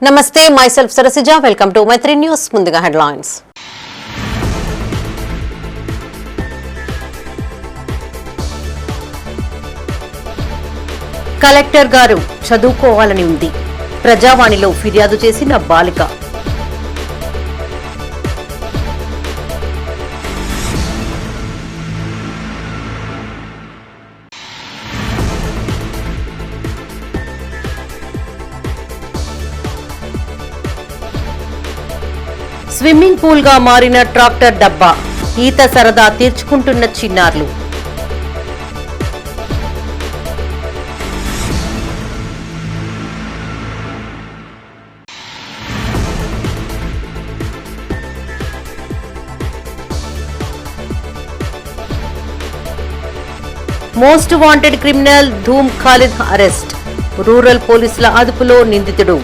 నమస్తే, myself Sarasija. Welcome to my 3 News. ముందుగా headlines. Collector గారు చదువుకోవాలని ఉంది. ప్రజావాణిలో ఫిర్యాదు చేసిన బాలిక. స్విమ్మింగ్ పూల్ గా మారిన ట్రాక్టర్ డబ్బా. ఈత సరదా తీర్చుకుంటున్న చిన్నారులు. మోస్ట్ వాంటెడ్ క్రిమినల్ ధూమ్ ఖాలిద్ అరెస్ట్. రూరల్ పోలీసుల అదుపులో నిందితుడు.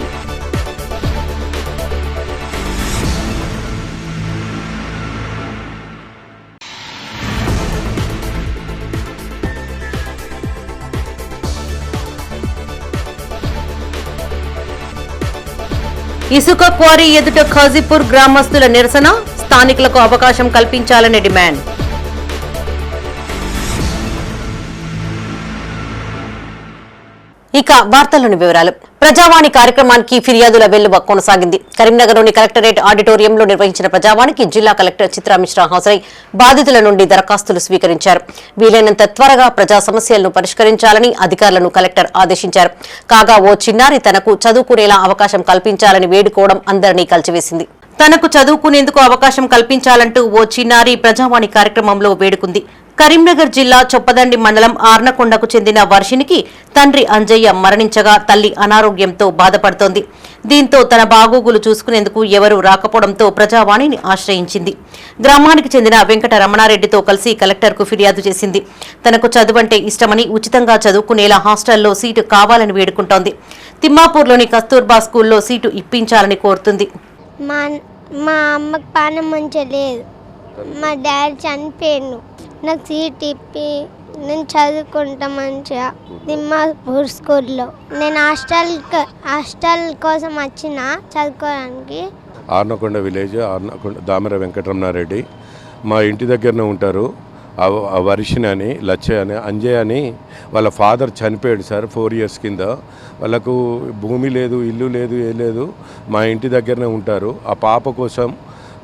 ఇసుక క్వారీ ఎదుట ఖాజీపూర్ గ్రామస్తుల నిరసన. స్థానికులకు అవకాశం కల్పించాలని డిమాండ్. ఇక వార్తల్లోని వివరాలు. ప్రజావాణి కార్యక్రమానికి ఫిర్యాదుల వెల్లువ కొనసాగింది. కరీంనగర్లోని కలెక్టరేట్ ఆడిటోరియంలో నిర్వహించిన ప్రజావాణికి జిల్లా కలెక్టర్ చిత్రా మిశ్రా హాజరై బాధితుల నుండి దరఖాస్తులు స్వీకరించారు. వీలైనంత త్వరగా ప్రజా సమస్యలను పరిష్కరించాలని అధికారులను కలెక్టర్ ఆదేశించారు. కాగా ఓ చిన్నారి తనకు చదువుకునేలా అవకాశం కల్పించాలని వేడుకోవడం అందరినీ కలిచివేసింది. తనకు చదువుకునేందుకు అవకాశం కల్పించాలంటూ ఓ చిన్నారి ప్రజావాణి కార్యక్రమంలో వేడుకుంది. కరీంనగర్ జిల్లా చొప్పదండి మండలం ఆర్నకొండకు చెందిన వర్షినికి తండ్రి అంజయ్య మరణించగా తల్లి అనారోగ్యంతో బాధపడుతోంది. దీంతో తన బాగోగులు చూసుకునేందుకు ఎవరూ రాకపోవడంతో ప్రజావాణిని ఆశ్రయించింది. గ్రామానికి చెందిన వెంకట రమణారెడ్డితో కలిసి కలెక్టర్కు ఫిర్యాదు చేసింది. తనకు చదువంటే ఇష్టమని, ఉచితంగా చదువుకునేలా హాస్టల్లో సీటు కావాలని వేడుకుంటోంది. తిమ్మాపూర్లోని కస్తూర్బా స్కూల్లో సీటు ఇప్పించాలని కోరుతుంది. మా అమ్మకి పానం మంచిగా లేదు, మా డాడీ చనిపోయాను, నాకు సీట్ ఇప్పి నేను చదువుకుంటా మంచిగా తిమ్మాపూర్ స్కూల్లో. నేను హాస్టల్ కోసం వచ్చిన చదువుకోవడానికి. ఆర్నకొండ విలేజ్, ఆర్నకొండ దామర వెంకటరమణారెడ్డి మా ఇంటి దగ్గరనే ఉంటారు. వర్షిని అని, లచ్చయ్య అని, అంజయ్ అని వాళ్ళ ఫాదర్ చనిపోయాడు సార్ 4 years కింద. వాళ్ళకు భూమి లేదు, ఇల్లు లేదు, ఏ లేదు, మా ఇంటి దగ్గరనే ఉంటారు. ఆ పాప కోసం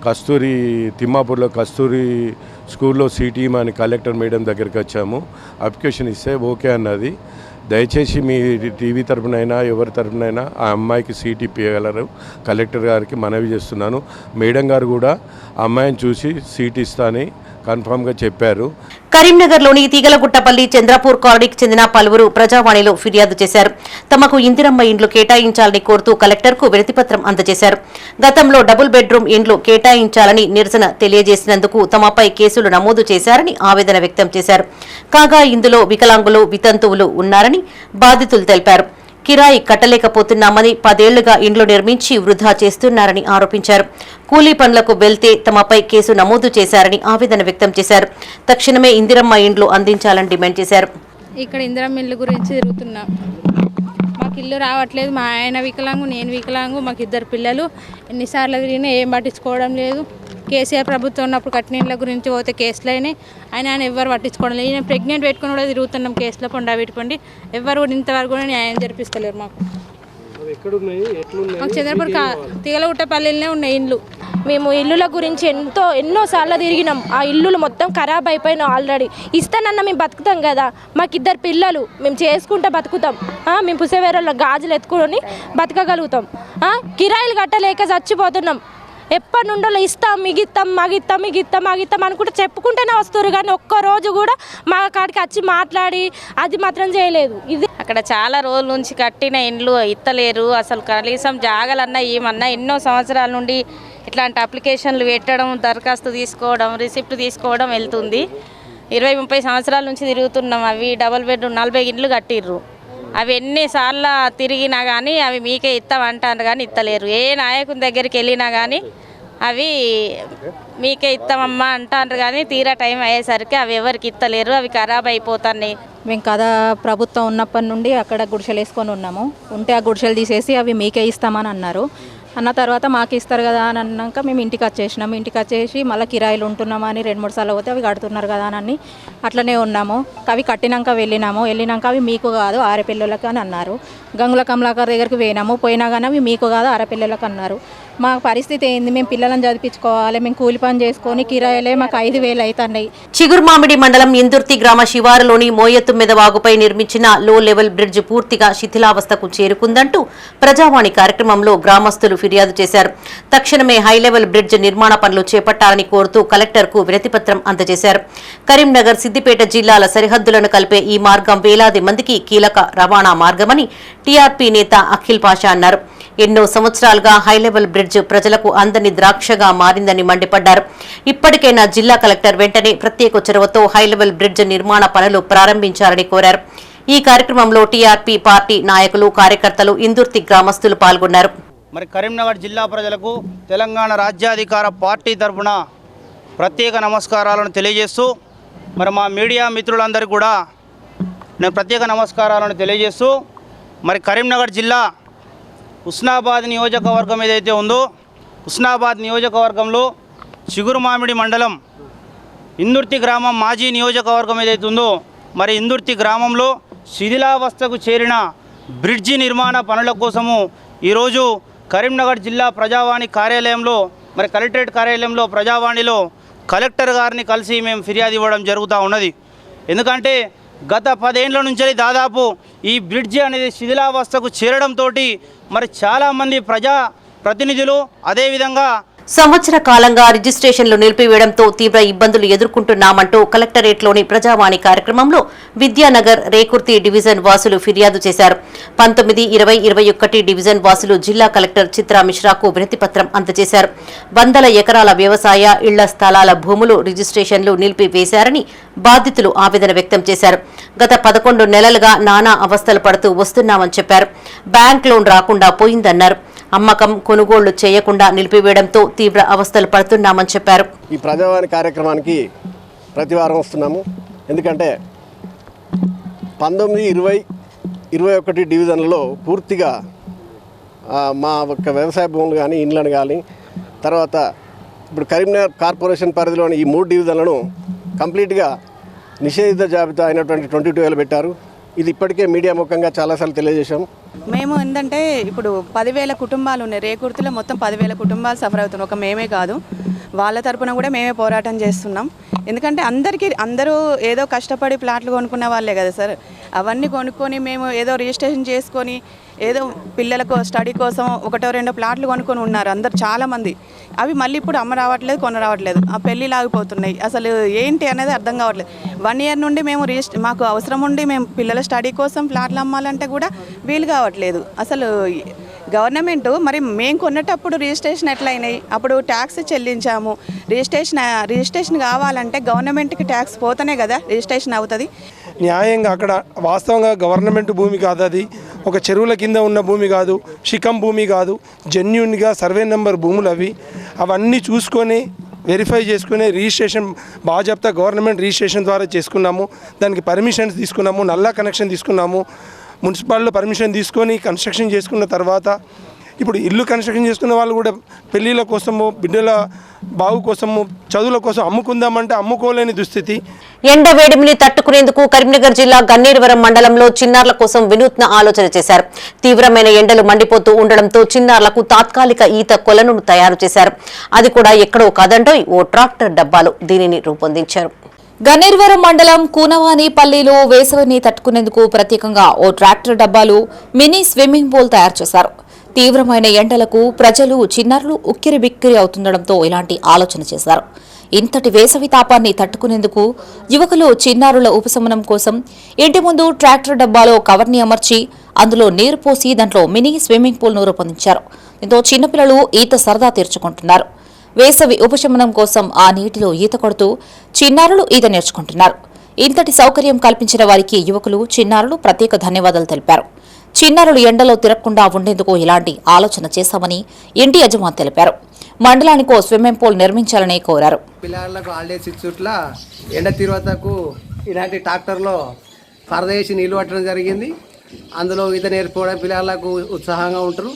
కస్తూరి తిమ్మాపూర్లో కస్తూరి స్కూల్లో సీట్ ఇవ్వమని కలెక్టర్ మేడం దగ్గరికి వచ్చాము. అప్లికేషన్ ఇస్తే ఓకే అన్నది. దయచేసి మీ టీవీ తరపునైనా ఎవరి తరపునైనా ఆ అమ్మాయికి సీట్ ఇప్పించగలరు కలెక్టర్ గారికి మనవి చేస్తున్నాను. మేడం గారు కూడా ఆ అమ్మాయిని చూసి సీట్ ఇస్తానని కన్ఫామ్గా చెప్పారు. కరీంనగర్లోని తీగలగుట్టపల్లి చంద్రపూర్ కాలనీకి చెందిన పలువురు ప్రజావాణిలో ఫిర్యాదు చేశారు. తమకు ఇందిరమ్మ ఇండ్లు కేటాయించాలని కోరుతూ కలెక్టర్కు వినతిపత్రం అందజేశారు. గతంలో డబుల్ బెడ్రూమ్ ఇండ్లు కేటాయించాలని నిరసన తెలియజేసినందుకు తమపై కేసులు నమోదు చేశారని ఆవేదన వ్యక్తం చేశారు. కాగా ఇందులో వికలాంగులు, వితంతువులు ఉన్నారని బాధితులు తెలిపారు. కిరాయి కట్టలేకపోతున్నామని 10 ఏళ్లుగా ఇండ్లు నిర్మించి వృధా చేస్తున్నారని ఆరోపించారు. కూలీ పనులకు వెళ్తే తమపై కేసు నమోదు చేశారని ఆవేదన వ్యక్తం చేశారు. తక్షణమే ఇందిరమ్మ ఇండ్లు అందించాలని డిమాండ్ చేశారు. ఇక్కడ ఇందిరమ్మ ఇల్లు గురించి తిరుగుతున్నా, మాకు ఇల్లు రావట్లేదు. మా ఆయన వికలాంగు, నేను వికలాంగు, మాకు 2 పిల్లలు. ఎన్నిసార్లు తిరిగినా ఏం పట్టించుకోవడం లేదు. కేసీఆర్ ప్రభుత్వం ఉన్నప్పుడు కట్టిన ఇళ్ళ గురించి పోతే కేసులు అయినాయి, ఆయన ఎవరు పట్టించుకోవడం లేదు. నేను ప్రెగ్నెంట్ పెట్టుకుని కూడా తిరుగుతున్నాం కేసులో పొండా పెట్టుకోండి. ఎవరు కూడా ఇంతవరకు కూడా న్యాయం జరిపిస్తలేరు. మాకు చంద్రపూర్ తీగలగుట్టపల్లిలోనే ఉన్నాయి ఇండ్లు. మేము ఇల్లుల గురించి ఎన్నోసార్లు తిరిగినాం. ఆ ఇల్లులు మొత్తం ఖరాబ్ అయిపోయినాయి ఆల్రెడీ. ఇస్తానన్నా మేము బతుకుతాం కదా, మాకు 2 పిల్లలు, మేము చేసుకుంటే బతుకుతాం. మేము పుసేవేరలో గాజులు ఎత్తుకొని బతకగలుగుతాం. కిరాయిలు కట్టలేక చచ్చిపోతున్నాం. ఎప్పటి నుండో ఇస్తాం, మిగిస్తాం అనుకుంటే చెప్పుకుంటేనే వస్తారు, కానీ ఒక్కరోజు కూడా మా కాడికి వచ్చి మాట్లాడి అది మాత్రం చేయలేదు. ఇది అక్కడ చాలా రోజుల నుంచి కట్టిన ఇండ్లు ఇత్తలేరు. అసలు కనీసం జాగాలన్నా ఏమన్నా ఎన్నో సంవత్సరాల నుండి ఇట్లాంటి అప్లికేషన్లు పెట్టడం, దరఖాస్తు తీసుకోవడం, రిసిప్ట్ తీసుకోవడం వెళ్తుంది. 20-30 సంవత్సరాల నుంచి తిరుగుతున్నాం. అవి డబుల్ బెడ్రూమ్ 40 ఇండ్లు కట్టిర్రు. అవి ఎన్నిసార్లు తిరిగినా కానీ అవి మీకే ఇస్తామంటారు కానీ ఇస్తలేరు. ఏ నాయకుని దగ్గరికి వెళ్ళినా కానీ అవి మీకే ఇస్తామమ్మా అంటారు కానీ తీరా టైం అయ్యేసరికి అవి ఎవరికి ఇస్తలేరు, అవి ఖరాబ్ అయిపోతున్నాయి. మేము కదా ప్రభుత్వం ఉన్నప్పటి నుండి అక్కడ గుడిసెలు వేసుకొని ఉన్నాము. ఉంటే ఆ గుడిసెలు తీసేసి అవి మీకే ఇస్తామని అన్నారు. అన్న తర్వాత మాకు ఇస్తారు కదా అని అన్నాక మేము ఇంటికి వచ్చేసినాము. ఇంటికి వచ్చేసి మళ్ళీ కిరాయిలు ఉంటున్నామని 2-3 సార్లు పోతే అవి కడుతున్నారు కదా అని అట్లనే ఉన్నాము. అవి కట్టినాక వెళ్ళినాక అవి మీకు కాదు ఆడపిల్లలకు అని అన్నారు. గంగుల కమలాకర్ దగ్గరికి పోయినా కానీ అవి మీకు కాదు ఆడపిల్లలకు అన్నారు. మా పరిస్థితి ఏంది? మేము పిల్లలను చదివించుకోవాలి, మేము కూలి పని చేసుకొని కిరాయిలే మాకు 5,000 అవుతున్నాయి. చిగురుమామిడి మండలం ఇందుర్తి గ్రామ శివారులోని మోయతుమ్మెద వాగుపై నిర్మించిన లో లెవెల్ బ్రిడ్జ్ పూర్తిగా శిథిలావస్థకు చేరుకుందంటూ ప్రజావాణి కార్యక్రమంలో గ్రామస్తులు ఫిర్యాదు చేశారు. తక్షణమే హైలెవెల్ బ్రిడ్జ్ నిర్మాణ పనులు చేపట్టాలని కోరుతూ కలెక్టర్కు వినతిపత్రం అందజేశారు. కరీంనగర్, సిద్దిపేట జిల్లాల సరిహద్దులను కలిపే ఈ మార్గం వేలాది మందికి కీలక రవాణా మార్గమని టీఆర్పీ నేత అఖిల్ పాషా అన్నారు. ఎన్నో సంవత్సరాలుగా హైలెవెల్ బ్రిడ్జ్ ప్రజలకు అందని ద్రాక్షగా మారిందని మండిపడ్డారు. ఇప్పటికైనా జిల్లా కలెక్టర్ వెంటనే ప్రత్యేక చొరవతో హైలెవెల్ బ్రిడ్జ్ నిర్మాణ పనులు ప్రారంభించాలని కోరారు. ఈ కార్యక్రమంలో టీఆర్పీ పార్టీ నాయకులు, కార్యకర్తలు, ఇందుర్తి గ్రామస్తులు పాల్గొన్నారు. మరి కరీంనగర్ జిల్లా ప్రజలకు తెలంగాణ రాజ్యాధికార పార్టీ తరఫున ప్రత్యేక నమస్కారాలను తెలియజేస్తూ, మరి మా మీడియా మిత్రులందరికీ కూడా నేను ప్రత్యేక నమస్కారాలను తెలియజేస్తూ, మరి కరీంనగర్ జిల్లా హుస్నాబాద్ నియోజకవర్గం ఏదైతే ఉందో, హుస్నాబాద్ నియోజకవర్గంలో చిగురుమామిడి మండలం ఇందుర్తి గ్రామం మాజీ నియోజకవర్గం ఏదైతే ఉందో, మరి ఇందుర్తి గ్రామంలో శిథిలావస్థకు చేరిన బ్రిడ్జి నిర్మాణ పనుల కోసము ఈరోజు కరీంనగర్ జిల్లా ప్రజావాణి కార్యాలయంలో, మరి కలెక్టరేట్ కార్యాలయంలో ప్రజావాణిలో కలెక్టర్ గారిని కలిసి మేము ఫిర్యాదు ఇవ్వడం జరుగుతూ ఉన్నది. ఎందుకంటే గత 10 ఏళ్ల నుంచి దాదాపు ఈ బ్రిడ్జి అనేది శిథిలావస్థకు చేరడంతో మరి చాలామంది ప్రజా ప్రతినిధులు, అదేవిధంగా సంవత్సర కాలంగా రిజిస్ట్రేషన్లు నిలిపివేయడంతో తీవ్ర ఇబ్బందులు ఎదుర్కొంటున్నామంటూ కలెక్టరేట్లోని ప్రజావాణి కార్యక్రమంలో విద్యానగర్, రేకుర్తి డివిజన్ వాసులు ఫిర్యాదు చేశారు. 19, 20, 21 డివిజన్ వాసులు జిల్లా కలెక్టర్ చిత్రా మిశ్రాకు వినతిపత్రం అందజేశారు. వందల ఎకరాల వ్యవసాయ, ఇళ్ల స్థలాల భూములు రిజిస్ట్రేషన్లు నిలిపివేశారని బాధితులు ఆవేదన వ్యక్తం చేశారు. గత 11 నెలలుగా నానా అవస్థలు పడుతూ వస్తున్నామని చెప్పారు. బ్యాంక్ లోన్ రాకుండా పోయిందన్నారు. అమ్మకం, కొనుగోళ్లు చేయకుండా నిలిపివేయడంతో తీవ్ర అవస్థలు పడుతున్నామని చెప్పారు. ఈ ప్రజావాణి కార్యక్రమానికి ప్రతివారం వస్తున్నాము. ఎందుకంటే 19, 20, 21 డివిజన్లలో పూర్తిగా మా యొక్క వ్యవసాయ భూములు కానీ, ఇండ్లను కానీ, తర్వాత ఇప్పుడు కరీంనగర్ కార్పొరేషన్ పరిధిలోని ఈ 3 డివిజన్లను కంప్లీట్గా నిషేధిత జాబితా అయినటువంటి 22 పెట్టారు. ఇది ఇప్పటికే మీడియా ముఖంగా చాలాసార్లు తెలియజేశాం. మేము ఏంటంటే ఇప్పుడు 10,000 కుటుంబాలు ఉన్నాయి. రేకుర్తిలో మొత్తం 10,000 కుటుంబాలు సఫర్ అవుతున్నాయి. ఒక మేమే కాదు, వాళ్ళ తరపున కూడా మేమే పోరాటం చేస్తున్నాం. ఎందుకంటే అందరూ ఏదో కష్టపడి ప్లాట్లు కొనుక్కున్న వాళ్ళే కదా సార్. అవన్నీ కొనుక్కొని మేము ఏదో రిజిస్ట్రేషన్ చేసుకొని ఏదో పిల్లలకు స్టడీ కోసం 1-2 ప్లాట్లు కొనుక్కొని ఉన్నారు అందరు చాలామంది. అవి మళ్ళీ ఇప్పుడు అమ్మ రావట్లేదు, కొన రావట్లేదు. ఆ పెళ్ళిళ్ళు ఆగిపోతున్నాయి. అసలు ఏంటి అనేది అర్థం కావట్లేదు. 1 ఇయర్ నుండి మేము మాకు అవసరం ఉండి మేము పిల్లల స్టడీ కోసం ప్లాట్లు అమ్మాలంటే కూడా వీలు కావట్లేదు. అసలు గవర్నమెంట్ మరి మేము కొనేటప్పుడు రిజిస్ట్రేషన్ ఎట్లయినాయి? అప్పుడు ట్యాక్స్ చెల్లించాము. రిజిస్ట్రేషన్ కావాలంటే గవర్నమెంట్కి ట్యాక్స్ పోతేనే కదా రిజిస్ట్రేషన్ అవుతుంది. న్యాయంగా అక్కడ వాస్తవంగా గవర్నమెంట్ భూమి కాదు, అది ఒక చెరువుల కింద ఉన్న భూమి కాదు, శిఖం భూమి కాదు, జెన్యూన్గా సర్వే నెంబర్ భూములు అవన్నీ చూసుకొని వెరిఫై చేసుకుని రిజిస్ట్రేషన్ బాజాప్తా గవర్నమెంట్ రిజిస్ట్రేషన్ ద్వారా చేసుకున్నాము. దానికి పర్మిషన్స్ తీసుకున్నాము, నల్లా కనెక్షన్ తీసుకున్నాము, మున్సిపాలిటీలో పర్మిషన్ తీసుకొని కన్స్ట్రక్షన్ చేసుకున్న తర్వాత ఇప్పుడు ఇల్లు కన్స్ట్రక్షన్ చేసుకున్న వాళ్ళు కూడా పెళ్ళిళ్ళ కోసము, బిడ్డల బావు కోసము, చదువుల కోసం అమ్ముకుందామంటే అమ్ముకోలేని దుస్థితి. ఎండ వేడిమిని తట్టుకునేందుకు కరీంనగర్ జిల్లా గన్నేరువరం మండలంలో చిన్నారుల కోసం వినూత్న ఆలోచన చేశారు. తీవ్రమైన ఎండలు మండిపోతూ ఉండడంతో చిన్నారులకు తాత్కాలిక ఈత కొలను తయారు చేశారు. అది కూడా ఎక్కడో కాదంటోయ్, ఓ ట్రాక్టర్ డబ్బాలో దీనిని రూపొందించారు. గన్నేరువరం మండలం కూనవానిపల్లిలో వేసవిని తట్టుకునేందుకు ప్రత్యేకంగా ఓ ట్రాక్టర్ డబ్బాలు, మినీ స్విమ్మింగ్ పూల్ తయారు చేశారు. తీవ్రమైన ఎండలకు ప్రజలు, చిన్నారులు ఉక్కిరిబిక్కిరి అవుతుండడంతో ఇలాంటి ఆలోచన చేశారు. ఇంతటి వేసవి తాపాన్ని తట్టుకునేందుకు యువకులు, చిన్నారుల ఉపశమనం కోసం ఇంటి ముందు ట్రాక్టర్ డబ్బాలో కవర్ని అమర్చి అందులో నీరు పోసి దాంట్లో మినీ స్విమ్మింగ్ పూల్ను రూపొందించారు. దీంతో చిన్నపిల్లలు ఈత సరదా తీర్చుకుంటున్నారు. వేసవి ఉపశమనం కోసం ఆ నీటిలో ఈత కొడుతూ చిన్నారులు ఈత నేర్చుకుంటున్నారు. ఇంతటి సౌకర్యం కల్పించిన వారికి యువకులు, చిన్నారులు ప్రత్యేక ధన్యవాదాలు తెలిపారు. చిన్నారులు ఎండలో తిరగకుండా ఉండేందుకు ఇలాంటి ఆలోచన చేశామని ఇంటి యజమాని తెలిపారు. మండలానికి ఓ స్విమ్మింగ్ పూల్ నిర్మించాలని కోరారు. పిల్లలకు హాలిడేస్ ఇచ్చుట్ల ఎండ తీవ్రతకు ఇలాంటి ట్రాక్టర్లో పరదేసి నీళ్లు పట్టడం జరిగింది. అందులో ఈత నేర్చుకోవడం పిల్లలకు ఉత్సాహంగా ఉంటారు.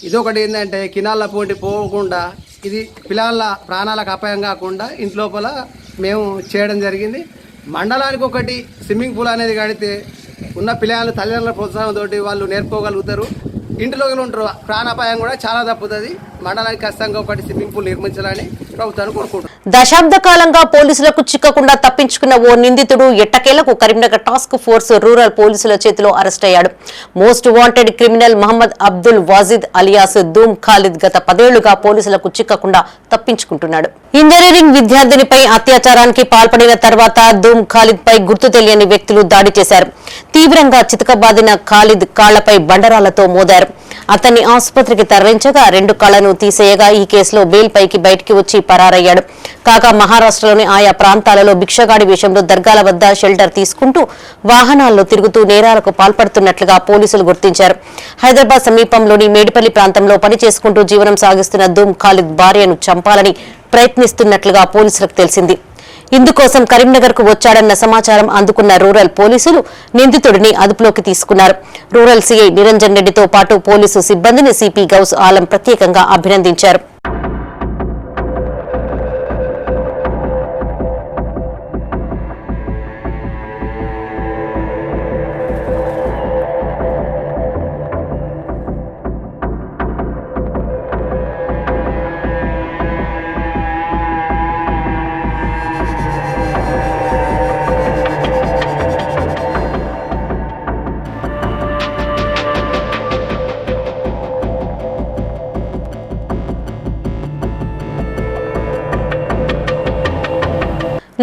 ఇదొకటి ఏంటంటే కినాల పోటీ పోకుండా ఇది పిల్లల ప్రాణాలకు అపాయం కాకుండా ఇంట్లోపల మేము చేయడం జరిగింది. మండలానికి ఒకటి స్విమ్మింగ్ పూల్ అనేది కడితే ఉన్న పిల్లలు తల్లిదండ్రుల ప్రోత్సాహంతో వాళ్ళు నేర్చుకోగలుగుతారు. ఇంటిలో ఉంటారు, ప్రాణాపాయం కూడా చాలా తప్పుతుంది. మండలానికి ఖచ్చితంగా ఒకటి స్విమ్మింగ్ పూల్ నిర్మించాలని ప్రభుత్వాన్ని కోరుకుంటున్నారు. దశాబ్ద కాలంగా పోలీసులకు చిక్కకుండా తప్పించుకున్న ఓ నిందితుడు ఎట్టకేలకు కరీంనగర్ టాస్క్ ఫోర్స్ రూరల్ పోలీసుల చేతిలో అరెస్ట్ అయ్యాడు. Most wanted criminal Mohammed Abdul Wajid alias Dhoom Khalid గత 10 ఏళ్లుగా పోలీసులకు చిక్కకుండా తప్పించుకుంటున్నాడు. ఇంజనీరింగ్ విద్యార్థినిపై అత్యాచారానికి పాల్పడిన తర్వాత ధూమ్ ఖాలిద్ పై గుర్తు తెలియని వ్యక్తులు దాడి చేశారు. తీవ్రంగా చితకబాదిన ఖాలిద్ కాళ్లపై బండరాలతో మోదారు. అతన్ని ఆసుపత్రికి తరలించగా 2 కళ్లను తీసేయగా ఈ కేసులో బెయిల్ పైకి బయటికి వచ్చి పరారయ్యాడు. కాగా మహారాష్ట్రలోని ఆయా ప్రాంతాలలో భిక్షగాడి వేషంలో దర్గాల వద్ద షెల్టర్ తీసుకుంటూ వాహనాల్లో తిరుగుతూ నేరాలకు పాల్పడుతున్నట్లుగా పోలీసులు గుర్తించారు. హైదరాబాద్ సమీపంలోని మేడిపల్లి ప్రాంతంలో పని చేసుకుంటూ జీవనం సాగిస్తున్న ధూమ్ ఖాలిద్ భార్యను చంపాలని ప్రయత్నిస్తున్నట్లుగా పోలీసులకు తెలిసింది. ఇందుకోసం కరీంనగర్ కు వచ్చాడన్న సమాచారం అందుకున్న రూరల్ పోలీసులు నిందితుడిని అదుపులోకి తీసుకున్నారు. రూరల్ సీఐ నిరంజన్ రెడ్డితో పాటు పోలీసు సిబ్బందిని సిపి గౌస్ ఆలం ప్రత్యేకంగా అభినందించారు.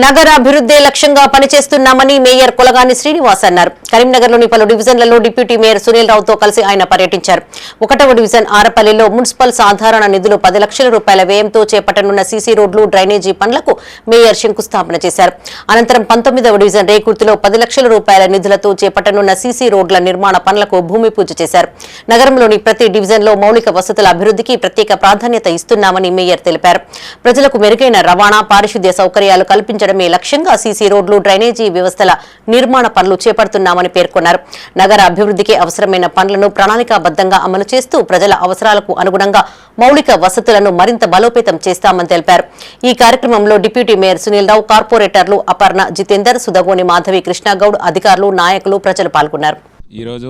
నగర అభివృద్ధి లక్ష్యంగా పనిచేస్తున్నామని మేయర్ కొలగాని శ్రీనివాస్ అన్నారు. కరీంనగర్లోని పలు డివిజన్లలో డిప్యూటీ మేయర్ సునీల్ రావుతో కలిసి ఆయన పర్యటించారు. 1వ డివిజన్ ఆరపల్లిలో మున్సిపల్ సాధారణ నిధులు 10 లక్షల రూపాయల వ్యయంతో చేపట్టనున్న సీసీ రోడ్లు డ్రైనేజీ పనులకు మేయర్ శంకుస్థాపన చేశారు. అనంతరం 19వ డివిజన్ రేకుర్తిలో 10 లక్షల రూపాయల నిధులతో చేపట్టనున్న సీసీ రోడ్ల నిర్మాణ పనులకు భూమి పూజ చేశారు. నగరంలోని ప్రతి డివిజన్లో మౌలిక వసతుల అభివృద్ధికి ప్రత్యేక ప్రాధాన్యత ఇస్తున్నామని మేయర్ తెలిపారు. ప్రజలకు మెరుగైన రవాణా, పారిశుద్ధ్య సౌకర్యాలు కల్పించడమే లక్ష్యంగా సీసీ రోడ్లు, డ్రైనేజీ వ్యవస్థల నిర్మాణ పనులు చేపడుతున్నామని పేర్కొన్నారు. నగర అభివృద్ధికి అవసరమైన పనులను ప్రణాళికాబద్ధంగా అమలు చేస్తూ ప్రజల అవసరాలకు అనుగుణంగా మౌలిక వసతులను మరింత బలోపేతం చేస్తామని తెలిపారు. ఈ కార్యక్రమంలో డిప్యూటీ మేయర్ సునీల్ రావు, కార్పొరేటర్లు అపర్ణ, జితేందర్, సుధగోని మాధవి, కృష్ణగౌడ్, అధికారులు, నాయకులు, ప్రజలు పాల్గొన్నారు. ఈరోజు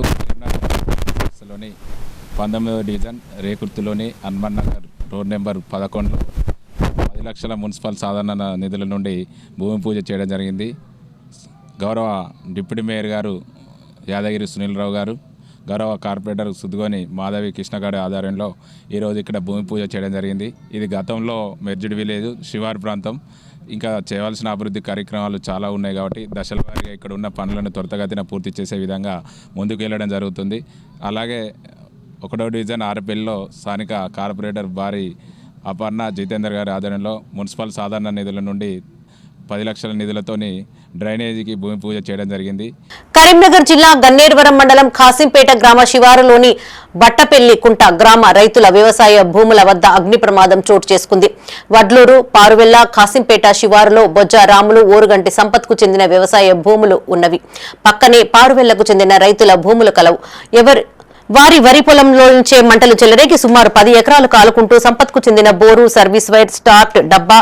19వ డివిజన్ రేకుర్తిలోని హనుమాన్ నగర్ రోడ్ నెంబర్ 11లో 10 లక్షల మున్సిపల్ సాధారణ నిధుల నుండి భూమి పూజ చేయడం జరిగింది. గౌరవ డిప్యూటీ మేయర్ గారు యాదగిరి సునీల్ రావు గారు, గౌరవ కార్పొరేటర్ సుద్గోని మాధవి, కృష్ణగాడి ఆధ్వర్యంలో ఈరోజు ఇక్కడ భూమి పూజ చేయడం జరిగింది. ఇది గతంలో మెర్జిడ్ విలేజ్ శివారు ప్రాంతం. ఇంకా చేయవలసిన అభివృద్ధి కార్యక్రమాలు చాలా ఉన్నాయి కాబట్టి దశల వారీగా ఇక్కడ ఉన్న పనులను త్వరితగతిన పూర్తి చేసే విధంగా ముందుకు వెళ్ళడం జరుగుతుంది. అలాగే 1వ డివిజన్ ఆరపల్లిలో స్థానిక కార్పొరేటర్ భారీ అపర్ణ, జితేందర్ గారి ఆధ్వర్యంలో మున్సిపల్ సాధారణ నిధుల నుండి 10 లక్షల నిధులతోని డ్రైనేజీకి భూమి పూజ చేయడం జరిగింది. కరీంనగర్ జిల్లా గన్నేరువరం మండలం ఖాసింపేట గ్రామ శివారులోని బట్టపెల్లి కుంట గ్రామ రైతుల వ్యవసాయ భూముల వద్ద అగ్ని ప్రమాదం చోటు చేసుకుంది. వడ్లూరు, పారువెల్ల, ఖాసింపేట శివారులో బొజ్జ రాములు, ఓరుగంటి సంపత్కు చెందిన వ్యవసాయ భూములు ఉన్నవి. పక్కనే పారువెల్లకు చెందిన రైతుల భూములు కలవు. వారి వరి పొలంలో నుంచే మంటలు చెలరేగి సుమారు 10 ఎకరాలు కాలుకుంటూ సంపత్కు చెందిన బోరు, సర్వీస్ వైర్, స్టార్ట్ డబ్బా,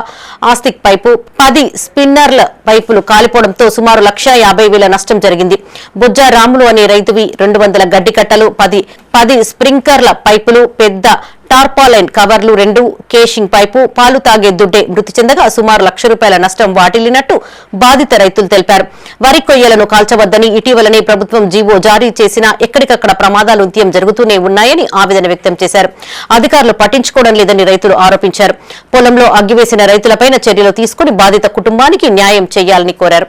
ఆస్తిక్ పైపు, 10 స్పిన్నర్ల పైపులు కాలిపోవడంతో సుమారు 1,50,000 నష్టం జరిగింది. బొజ్జ రాములు అనే రైతువి 200 గడ్డి కట్టలు, 10 స్ప్రింక్లర్ల పైపులు, పెద్ద టార్పాలైన్ కవర్లు, 2 కేషింగ్ పైపు, పాలు తాగే దుడ్డే మృతి చెందగా సుమారు 1,00,000 రూపాయల నష్టం వాటిల్లినట్టు బాధిత రైతులు తెలిపారు. వరి కొయ్యలను కాల్చవద్దని ఇటీవలనే ప్రభుత్వం జీవో జారీ చేసినా ఎక్కడికక్కడ ప్రమాదాలు నిత్యం జరుగుతూనే ఉన్నాయని ఆవేదన వ్యక్తం చేశారు. అధికారులు పట్టించుకోవడం లేదని రైతులు ఆరోపించారు. పొలంలో అగ్గివేసిన రైతులపైన చర్యలు తీసుకుని బాధిత కుటుంబానికి న్యాయం చేయాలని కోరారు.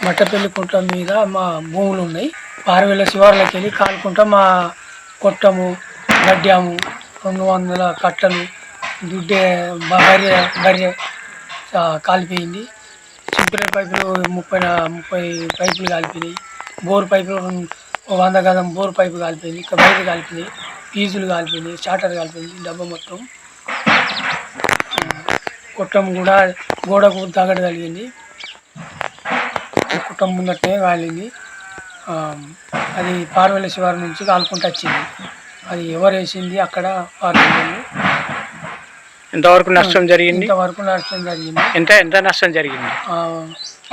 మట్టపల్లి కుంట మీద మా భూములు ఉన్నాయి. పారువెల్ల శివార్లకి వెళ్ళి కాలుకుంటా మా కొట్టము, గడ్డాము, 200 కట్టలు, దుడ్డే బర్రె కాలిపోయింది. సింపుల్ పైపులు 30 పైపులు కాలిపోయినాయి. బోర్ పైపులు 100 గజం బోర్ పైపు కాలిపోయింది. ఇంకా బయట కాలిపోయినాయి. ఫీజులు కాలిపోయినాయి. స్టార్టర్ కాలిపోయింది. డబ్బా మొత్తం కుట్టం కూడా గోడకు తగడ కలిగింది, కుట్టం ముందటే కాలింది. అది పార్వెల శివారు నుంచి కాలుకుంటూ వచ్చింది. అది ఎవరు వేసింది అక్కడ పార్వెలు. ఎంతవరకు నష్టం జరిగింది? ఇంతవరకు నష్టం జరిగింది. ఎంత నష్టం జరిగింది?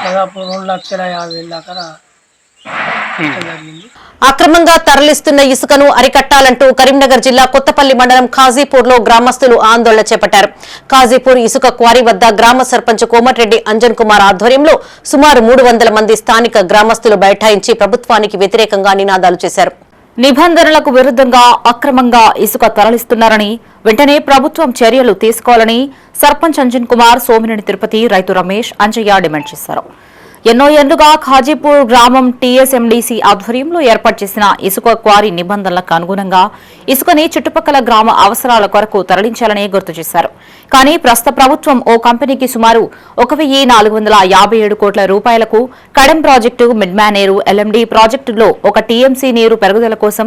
దాదాపు 2,50,000 దాకా నష్టం జరిగింది. అక్రమంగా తరలిస్తున్న ఇసుకను అరికట్టాలంటూ కరీంనగర్ జిల్లా కొత్తపల్లి మండలం ఖాజీపూర్లో గ్రామస్తులు ఆందోళన చేపట్టారు. ఖాజీపూర్ ఇసుక క్వారీ వద్ద గ్రామ సర్పంచ్ కోమటిరెడ్డి అంజన్ కుమార్ ఆధ్వర్యంలో సుమారు 300 మంది స్థానిక గ్రామస్తులు బైఠాయించి ప్రభుత్వానికి వ్యతిరేకంగా నినాదాలు చేశారు. నిబంధనలకు విరుద్ధంగా అక్రమంగా ఇసుక తరలిస్తున్నారని వెంటనే ప్రభుత్వం చర్యలు తీసుకోవాలని సర్పంచ్ అంజన్ కుమార్, సోమినేని తిరుపతి, రైతు రమేష్, అంజయ్య డిమాండ్ చేశారు. ఎన్నో ఏళ్లుగా ఖాజీపూర్ గ్రామం టీఎస్ఎండీసీ ఆధ్వర్యంలో ఏర్పాటు చేసిన ఇసుక క్వారీ నిబంధనలకు అనుగుణంగా ఇసుకని చుట్టుపక్కల గ్రామ అవసరాల కొరకు తరలించాలని గుర్తు చేశారు. కానీ ప్రస్తుత ప్రభుత్వం ఓ కంపెనీకి సుమారు 1,457 కోట్ల రూపాయలకు కడెం ప్రాజెక్టు, మిడ్మానేరు, ఎల్ఎండి ప్రాజెక్టులో ఒక టీఎంసీ నీరు పెరుగుదల కోసం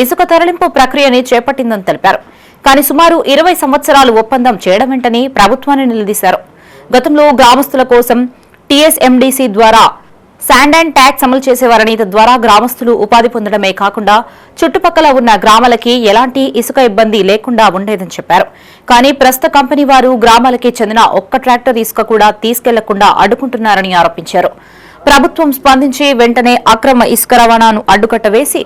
ఇసుక తరలింపు ప్రక్రియని చేపట్టిందని తెలిపారు. కానీ సుమారు 20 సంవత్సరాలు ఒప్పందం చేయడం వెంటనే ప్రభుత్వాన్ని నిలదీశారు. గతంలో గ్రామస్తుల కోసం టీఎస్ఎండీసీ ద్వారా శాండ్ అండ్ ట్యాక్స్ అమలు చేసేవారని తద్వారా గ్రామస్తులు ఉపాధి పొందడమే కాకుండా చుట్టుపక్కల ఉన్న గ్రామాలకి ఎలాంటి ఇసుక ఇబ్బంది లేకుండా ఉండేదని చెప్పారు. కానీ ప్రస్తుత కంపెనీ వారు గ్రామాలకి చెందిన ఒక్క ట్రాక్టర్ ఇసుక కూడా తీసుకెళ్లకుండా అడ్డుకుంటున్నారని ఆరోపించారు. ప్రభుత్వం స్పందించి వెంటనే అక్రమ ఇసుక రవాణాను అడ్డుకట్ట వేసి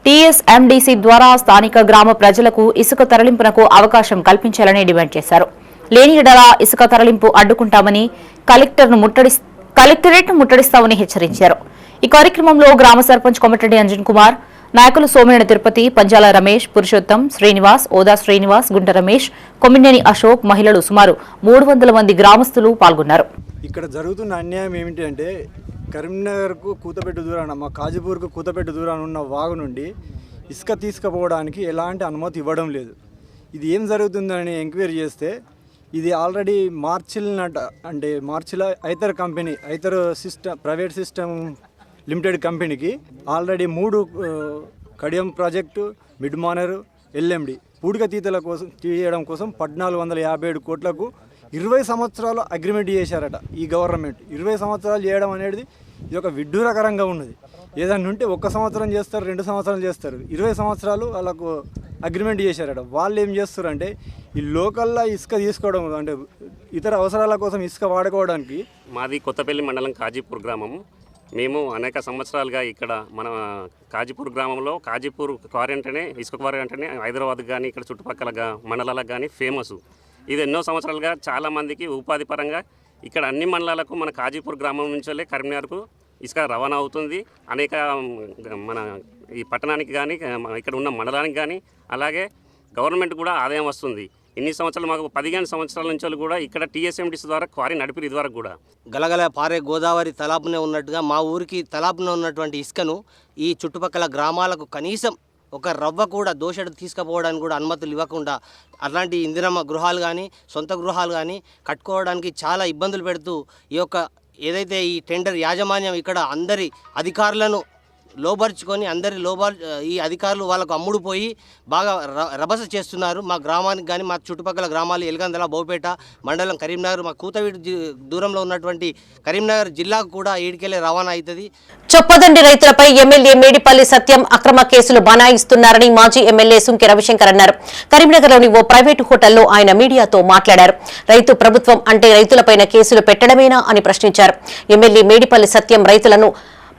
టీఎస్ఎండీసీ ద్వారా స్థానిక గ్రామ ప్రజలకు ఇసుక తరలింపునకు అవకాశం కల్పించాలని డిమాండ్ చేశారు. లేని ఎడల ఇసుక తరలింపు అడ్డుకుంటామని కలెక్టరేట్ ముట్టడిస్తామని హెచ్చరించారు. ఈ కార్యక్రమంలో గ్రామ సర్పంచ్ కోమటిరెడ్డి అంజన్ కుమార్, నాయకులు సోమినేని తిరుపతి, పంజాల రమేష్, పురుషోత్తం, శ్రీనివాస్, ఓదా శ్రీనివాస్, గుంట రమేష్, కొమ్మినేని అశోక్, మహిళలు సుమారు 300 మంది గ్రామస్తులు పాల్గొన్నారు. ఇక్కడ జరుగుతున్న అన్యాయం ఏమిటి అంటే కరీంనగర్కు కూతపెట్టు దూరాన, మా ఖాజీపూర్కు కూతపెట్టు దూరాన ఉన్న వాగు నుండి ఇసుక తీసుకుపోవడానికి ఎలాంటి అనుమతి ఇవ్వడం లేదు. ఇది ఏం జరుగుతుందని ఎంక్వైరీ చేస్తే ఇది ఆల్రెడీ మార్చిల ఐతర్ కంపెనీ, ప్రైవేట్ సిస్టమ్ లిమిటెడ్ కంపెనీకి already 3 Kadiyam project, Mid Manair, LMD పూడిక తీతల కోసం తీయడం కోసం 1,457 కోట్లకు 20 సంవత్సరాలు అగ్రిమెంట్ చేశారట ఈ గవర్నమెంట్. 20 సంవత్సరాలు చేయడం అనేది ఇది ఒక విడ్డూరకరంగా ఉన్నది. ఏదన్నా ఉంటే 1 సంవత్సరం చేస్తారు, 2 సంవత్సరాలు చేస్తారు, 20 సంవత్సరాలు వాళ్ళకు అగ్రిమెంట్ చేశారట. వాళ్ళు ఏం చేస్తారంటే ఈ లోకల్లో ఇసుక తీసుకోవడం అంటే ఇతర అవసరాల కోసం ఇసుక వాడుకోవడానికి. మాది కొత్తపల్లి మండలం ఖాజీపూర్ గ్రామం. మేము అనేక సంవత్సరాలుగా ఇక్కడ మన ఖాజీపూర్ గ్రామంలో ఖాజీపూర్ క్వారీ అంటేనే, ఇసుక క్వారీ అంటేనే హైదరాబాద్ కానీ ఇక్కడ చుట్టుపక్కల మండలాలకు కానీ ఫేమస్. ఇది ఎన్నో సంవత్సరాలుగా చాలామందికి ఉపాధి పరంగా ఇక్కడ అన్ని మండలాలకు మన ఖాజీపూర్ గ్రామం నుంచే కరీంనగర్కు ఇసుక రవాణా అవుతుంది. అనేక మన ఈ పట్టణానికి కానీ ఇక్కడ ఉన్న మండలానికి కానీ అలాగే గవర్నమెంట్ కూడా ఆదాయం వస్తుంది. ఇన్ని సంవత్సరాలు మాకు 15 సంవత్సరాల నుంచి కూడా ఇక్కడ టీఎస్ఎండీసీ ద్వారా క్వారీ నడిపి ఇదివరకు కూడా గలగల పారే గోదావరి తలాపునే ఉన్నట్టుగా మా ఊరికి తలాపునే ఉన్నటువంటి ఇసుకను ఈ చుట్టుపక్కల గ్రామాలకు కనీసం ఒక రవ్వ కూడా దోషడు తీసుకుపోవడానికి కూడా అనుమతులు ఇవ్వకుండా అలాంటి ఇందిరమ్మ గృహాలు కానీ సొంత గృహాలు కానీ కట్టుకోవడానికి చాలా ఇబ్బందులు పెడుతూ ఈ యొక్క ఏదైతే ఈ టెండర్ యాజమాన్యం ఇక్కడ అందరి అధికారులను లోబర్చుకొని ఈ అధికారులు వాళ్ళకు అమ్ముడుపోయి బాగా రభస చేస్తున్నారు. మా గ్రామానికి కానీ మా చుట్టుపక్కల గ్రామాలు ఎల్గందల, బౌపేట మండలం, కరీంనగర్, మా కూతవీడు దూరంలో ఉన్నటువంటి కరీంనగర్ జిల్లాకు కూడా ఈడికెళ్ళే రవాణా అవుతుంది. చొప్పదండి రైతులపై ఎమ్మెల్యే మేడిపల్లి సత్యం అక్రమ కేసులు బనాయిస్తున్నారని మాజీ ఎమ్మెల్యే సుంకె రవిశంకర్ అన్నారు. కరీంనగర్లోని ఓ ప్రైవేటు హోటల్లో ఆయన మీడియాతో మాట్లాడారు. రైతు ప్రభుత్వం అంటే రైతులపైన కేసులు పెట్టడమేనా అని ప్రశ్నించారు. ఎమ్మెల్యే మేడిపల్లి సత్యం రైతులను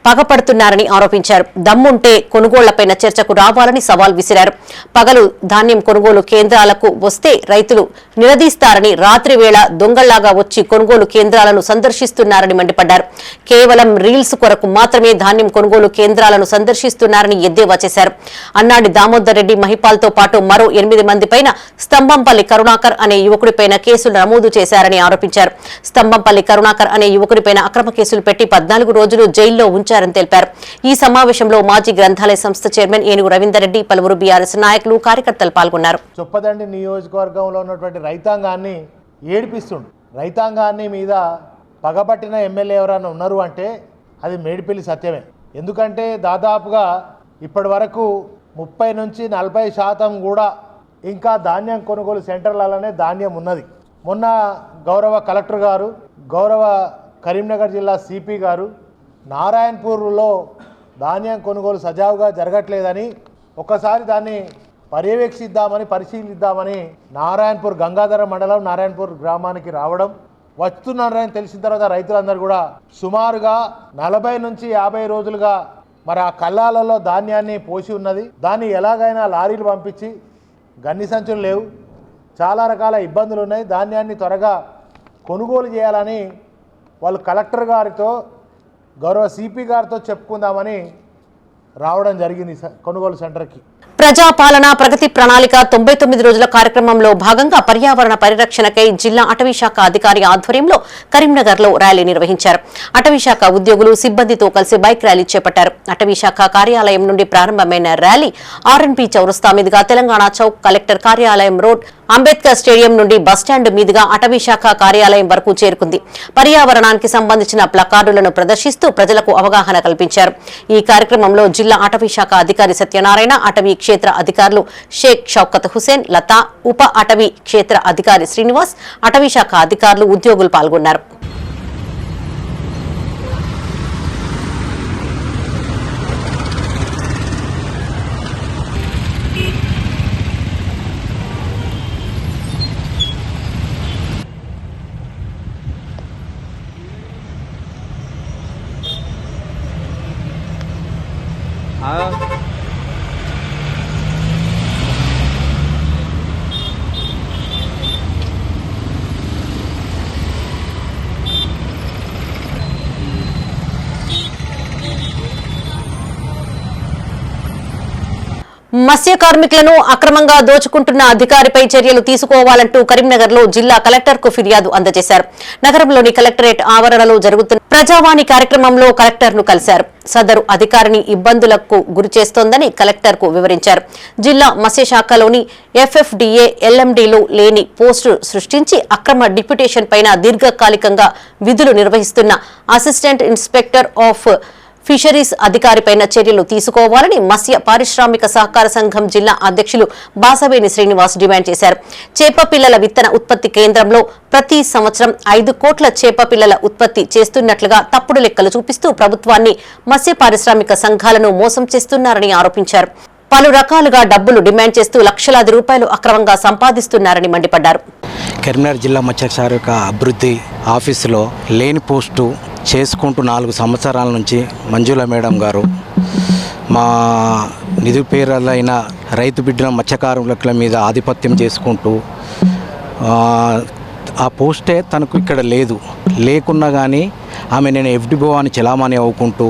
పగపడుతున్నారని ఆరోపించారు. దమ్ముంటే కొనుగోళ్లపైన చర్చకు రావాలని సవాల్ విసిరారు. పగలు ధాన్యం కొనుగోలు కేంద్రాలకు వస్తే రైతులు నిలదీస్తారని, రాత్రి వేళ దొంగల్లాగా వచ్చి కొనుగోలు కేంద్రాలను సందర్శిస్తున్నారని మండిపడ్డారు. కేవలం రీల్స్ కొరకు మాత్రమే ధాన్యం కొనుగోలు కేంద్రాలను సందర్శిస్తున్నారని ఎద్దేవా చేశారు. అన్నాడి దామోదర్ రెడ్డి, మహిపాల్తో పాటు మరో 8 మందిపైన స్తంభంపల్లి కరుణాకర్ అనే యువకుడిపైన కేసులు నమోదు చేశారని ఆరోపించారు. స్తంభంపల్లి కరుణాకర్ అనే యువకుడిపైన అక్రమ కేసులు పెట్టి 14 రోజులు జైల్లో ఉంచారని తెలిపారు. ఈ సమావేశంలో మాజీ గ్రంథాలయ సంస్థ చైర్మన్ ఏనుగు రవీందర్ రెడ్డి, పలువురు బీఆర్ఎస్ నాయకులు, కార్యకర్తలు పాల్గొన్నారు. చొప్పదండి నియోజకవర్గంలో ఉన్నటువంటి రైతాంగాన్ని ఏడిపిస్తుండు. రైతాంగాన్ని మీద పగబట్టిన ఎమ్మెల్యే ఎవరైనా ఉన్నారు అంటే అది మేడిపల్లి సత్యమే. ఎందుకంటే దాదాపుగా ఇప్పటి వరకు 30 నుంచి 40% కూడా ఇంకా ధాన్యం కొనుగోలు సెంటర్లలోనే ధాన్యం ఉన్నది. మొన్న గౌరవ కలెక్టర్ గారు, గౌరవ కరీంనగర్ జిల్లా సిపి గారు నారాయణపూర్లో ధాన్యం కొనుగోలు సజావుగా జరగట్లేదని ఒక్కసారి దాన్ని పర్యవేక్షిద్దామని పరిశీలిద్దామని నారాయణపూర్ గంగాధర మండలం నారాయణపూర్ గ్రామానికి రావడం, వస్తున్నారని తెలిసిన తర్వాత రైతులందరూ కూడా సుమారుగా 40 నుంచి 50 రోజులుగా మరి ఆ కల్లాలలో ధాన్యాన్ని పోసి ఉన్నది. దాన్ని ఎలాగైనా లారీలు పంపించి, గన్ని సంచులు లేవు, చాలా రకాల ఇబ్బందులు ఉన్నాయి, ధాన్యాన్ని త్వరగా కొనుగోలు చేయాలని వాళ్ళు కలెక్టర్ గారితో గౌరవ సిపి గారితో చెప్పుకుందామని రావడం జరిగింది కొనుగోలు సెంటర్కి. ప్రజాపాలన ప్రగతి ప్రణాళిక 99 రోజుల కార్యక్రమంలో భాగంగా పర్యావరణ పరిరక్షణకై జిల్లా అటవీ శాఖ అధికారి ఆధ్వర్యంలో కరీంనగర్లో ర్యాలీ నిర్వహించారు. అటవీ శాఖ ఉద్యోగులు సిబ్బందితో కలిసి బైక్ ర్యాలీ చేపట్టారు. అటవీ శాఖ కార్యాలయం నుండి ప్రారంభమైన ర్యాలీ ఆర్ఎన్బి చౌరస్తా మీదుగా తెలంగాణ చౌక్, కలెక్టర్ కార్యాలయం రోడ్, అంబేద్కర్ స్టేడియం నుండి బస్టాండ్ మీదుగా అటవీ శాఖ కార్యాలయం వరకు చేరుకుంది. పర్యావరణానికి సంబంధించిన ప్లకార్డులను ప్రదర్శిస్తూ ప్రజలకు అవగాహన కల్పించారు. ఈ కార్యక్రమంలో జిల్లా అటవీ శాఖ అధికారి సత్యనారాయణ, అటవీ క్షేత్ర అధికారులు షేక్ షౌకత్ హుసేన్, లతా, ఉప అటవీ క్షేత్ర అధికారి శ్రీనివాస్, అటవీ శాఖ అధికారులు, ఉద్యోగులు పాల్గొన్నారు. మత్స్య కార్మికులను అక్రమంగా దోచుకుంటున్న అధికారిపై చర్యలు తీసుకోవాలంటూ కరీంనగర్లో జిల్లా కలెక్టర్కు ఫిర్యాదు అందజేశారు. నగరంలోని కలెక్టరేట్ ఆవరణలో జరుగుతున్న ప్రజావాణి కార్యక్రమంలో కలెక్టర్ను కలిశారు. సదరు అధికారిని ఇబ్బందులకు గురిచేస్తోందని కలెక్టర్కు వివరించారు. జిల్లా మత్స్యశాఖలోని ఎఫ్ఎఫ్డిఏ, ఎల్ఎండిలో లేని పోస్టు సృష్టించి అక్రమ డిప్యుటేషన్ పైన దీర్ఘకాలికంగా విధులు నిర్వహిస్తున్న అసిస్టెంట్ ఇన్స్పెక్టర్ ఆఫ్ ఫిషరీస్ అధికారిపైన చర్యలు తీసుకోవాలని మత్స్య పారిశ్రామిక సహకార సంఘం జిల్లా అధ్యక్షులు బాసవేని శ్రీనివాస్ డిమాండ్ చేశారు. చేప పిల్లల విత్తన ఉత్పత్తి కేంద్రంలో ప్రతి సంవత్సరం 5 కోట్ల చేప పిల్లల ఉత్పత్తి చేస్తున్నట్లుగా తప్పుడు లెక్కలు చూపిస్తూ ప్రభుత్వాన్ని మత్స్య పారిశ్రామిక సంఘాలను మోసం చేస్తున్నారని ఆరోపించారు. పలు రకాలుగా డబ్బులు డిమాండ్ చేస్తూ లక్షలాది రూపాయలు అక్రమంగా సంపాదిస్తున్నారని మండిపడ్డారు. కరీంనగర్ జిల్లా మత్స్యశాఖ అభివృద్ధి ఆఫీసులో లేని పోస్టు చేసుకుంటూ 4 సంవత్సరాల నుంచి మంజుల మేడం గారు మా నిరుపేదలైన రైతు బిడ్డల మత్స్యకారుల మీద ఆధిపత్యం చేసుకుంటూ ఆ పోస్టే తనకు ఇక్కడ లేకున్నా కానీ ఆమె నేను ఎఫ్డిఓ అని చలామణి అవ్వుకుంటూ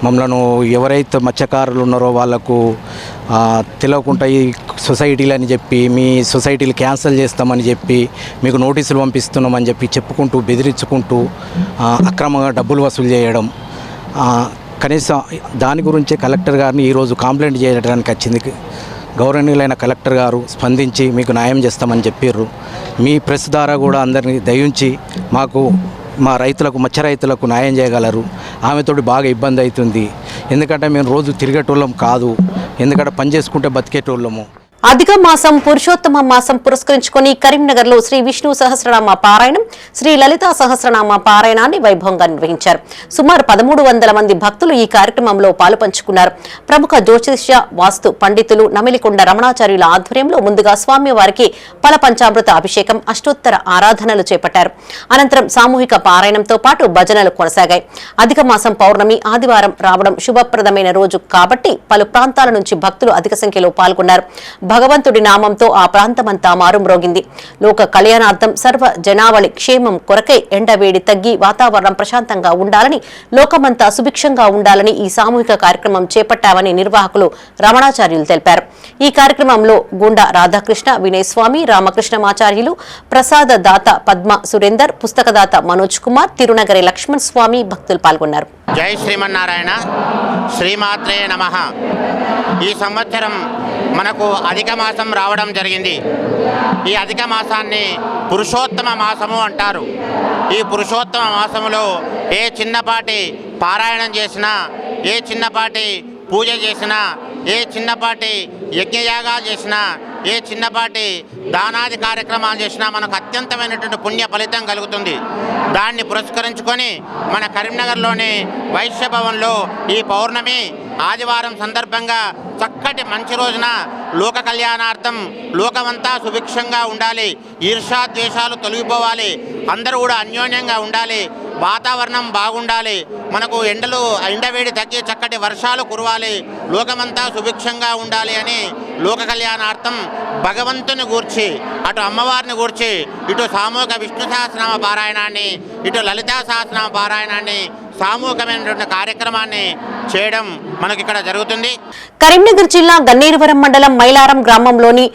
మమ్మల్ని ఎవరైతే మత్స్యకారులు ఉన్నారో వాళ్లకు తెలియకుండా ఈ సొసైటీలు అని చెప్పి మీ సొసైటీలు క్యాన్సిల్ చేస్తామని చెప్పి మీకు నోటీసులు పంపిస్తున్నామని చెప్పి చెప్పుకుంటూ బెదిరించుకుంటూ అక్రమంగా డబ్బులు వసూలు చేయడం, కనీసం దాని గురించే కలెక్టర్ గారిని ఈరోజు కంప్లైంట్ చేయడానికి వచ్చింది. గౌరవనీయులైన కలెక్టర్ గారు స్పందించి మీకు న్యాయం చేస్తామని చెప్పారు. మీ ప్రెస్ ద్వారా కూడా అందరినీ దయించి మాకు మా రైతులకు మత్స్య రైతులకు న్యాయం చేయగలరు. ఆమెతోటి బాగా ఇబ్బంది అవుతుంది. ఎందుకంటే మేము రోజు తిరిగేటోళ్ళం కాదు, ఎందుకంటే పని చేసుకుంటే బతికేటోళ్ళము. అధిక మాసం పురుషోత్తమ మాసం పురస్కరించుకుని కరీంనగర్లో శ్రీ విష్ణు సహస్రనామ పారాయణం, శ్రీ లలితా సహస్రనామ పారాయణాన్ని వైభవంగా నిర్వహించారు. సుమారు 1300 మంది భక్తులు ఈ కార్యక్రమంలో పాలుపంచుకున్నారు. ప్రముఖ జ్యోతిష్య వాస్తు పండితులు నమిలికొండ రమణాచార్యుల ఆధ్వర్యంలో ముందుగా స్వామివారికి ఫల పంచామృత అభిషేకం, అష్టోత్తర ఆరాధనలు చేపట్టారు. అనంతరం సామూహిక పారాయణంతో పాటు భజనలు కొనసాగాయి. అధిక మాసం పౌర్ణమి ఆదివారం రావడం శుభప్రదమైన రోజు కాబట్టి పలు ప్రాంతాల నుంచి భక్తులు అధిక సంఖ్యలో పాల్గొన్నారు. భగవంతుడి నామంతో ఆ ప్రాంతమంతా మారుమ్రోగింది. లోక కళ్యాణార్థం సర్వ జనావళి క్షేమం కొరకై ఎండవేడి తగ్గి వాతావరణం ప్రశాంతంగా ఉండాలని, లోకమంతా సుభిక్షంగా ఉండాలని ఈ సామూహిక కార్యక్రమం చేపట్టామని నిర్వాహకులు రమణాచార్యులు తెలిపారు. ఈ కార్యక్రమంలో గుండా రాధాకృష్ణ, వినయ్ స్వామి, రామకృష్ణమాచార్యులు, ప్రసాద దాత పద్మ సురేందర్, పుస్తకదాత మనోజ్ కుమార్, తిరునగరి లక్ష్మణ్ స్వామి భక్తులు పాల్గొన్నారు. జై శ్రీమన్నారాయణ, శ్రీమాత్రే నమః. ఈ సంవత్సరం మనకు అధిక మాసం రావడం జరిగింది. ఈ అధిక మాసాన్ని పురుషోత్తమ మాసము అంటారు. ఈ పురుషోత్తమ మాసములో ఏ చిన్నపాటి పారాయణం చేసినా, ఏ చిన్నపాటి పూజ చేసినా ఏ చిన్నపాటి యజ్ఞయాగాలు చేసినా, ఏ చిన్నపాటి దానాది కార్యక్రమాలు చేసినా మనకు అత్యంతమైనటువంటి పుణ్య ఫలితం కలుగుతుంది. దాన్ని పురస్కరించుకొని మన కరీంనగర్లోని వైశ్య భవన్లో ఈ పౌర్ణమి ఆదివారం సందర్భంగా చక్కటి మంచి రోజున లోక కళ్యాణార్థం లోకమంతా సుభిక్షంగా ఉండాలి, ఈర్ష్యాద్వేషాలు తొలగిపోవాలి, అందరూ కూడా అన్యోన్యంగా ఉండాలి, వాతావరణం బాగుండాలి, మనకు ఎండవేడి తగ్గి చక్కటి వర్షాలు కురవాలి, లోకమంతా సుభిక్షంగా ఉండాలి అని లోక కళ్యాణార్థం భగవంతుని గూర్చి, అటు అమ్మవారిని గూర్చి, ఇటు సామూహిక విష్ణు సహస్రనామ పారాయణాన్ని, ఇటు లలితా సహస్రనామ పారాయణాన్ని సామూహికమైనటువంటి కార్యక్రమాన్ని చేయడం మనకి ఇక్కడ జరుగుతుంది. కరీంనగర్ జిల్లా గన్నేరువరం మండలం మైలారం గ్రామంలోని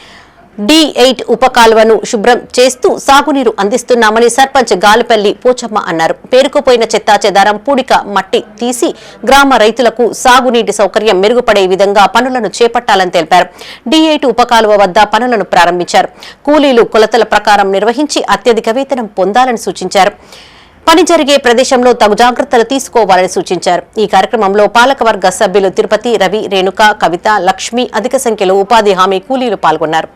D8 ఉపకాలువను శుభ్రం చేస్తూ సాగునీరు అందిస్తున్నామని సర్పంచ్ గాలిపల్లి పోచమ్మ అన్నారు. పేరుకుపోయిన చెత్తా చెదారం, పూడిక మట్టి తీసి గ్రామ రైతులకు సాగునీటి సౌకర్యం మెరుగుపడే విధంగా పనులను చేపట్టాలని తెలిపారు. D8 ఉపకాలువ వద్ద పనులను ప్రారంభించారు. కూలీలు కొలతల ప్రకారం నిర్వహించి అత్యధిక వేతనం పొందాలని సూచించారు. పని జరిగే ప్రదేశంలో తగు జాగ్రత్తలు తీసుకోవాలని సూచించారు. ఈ కార్యక్రమంలో పాలకవర్గ సభ్యులు తిరుపతి, రవి, రేణుక, కవిత, లక్ష్మి, అధిక సంఖ్యలో ఉపాధి హామీ కూలీలు పాల్గొన్నారు.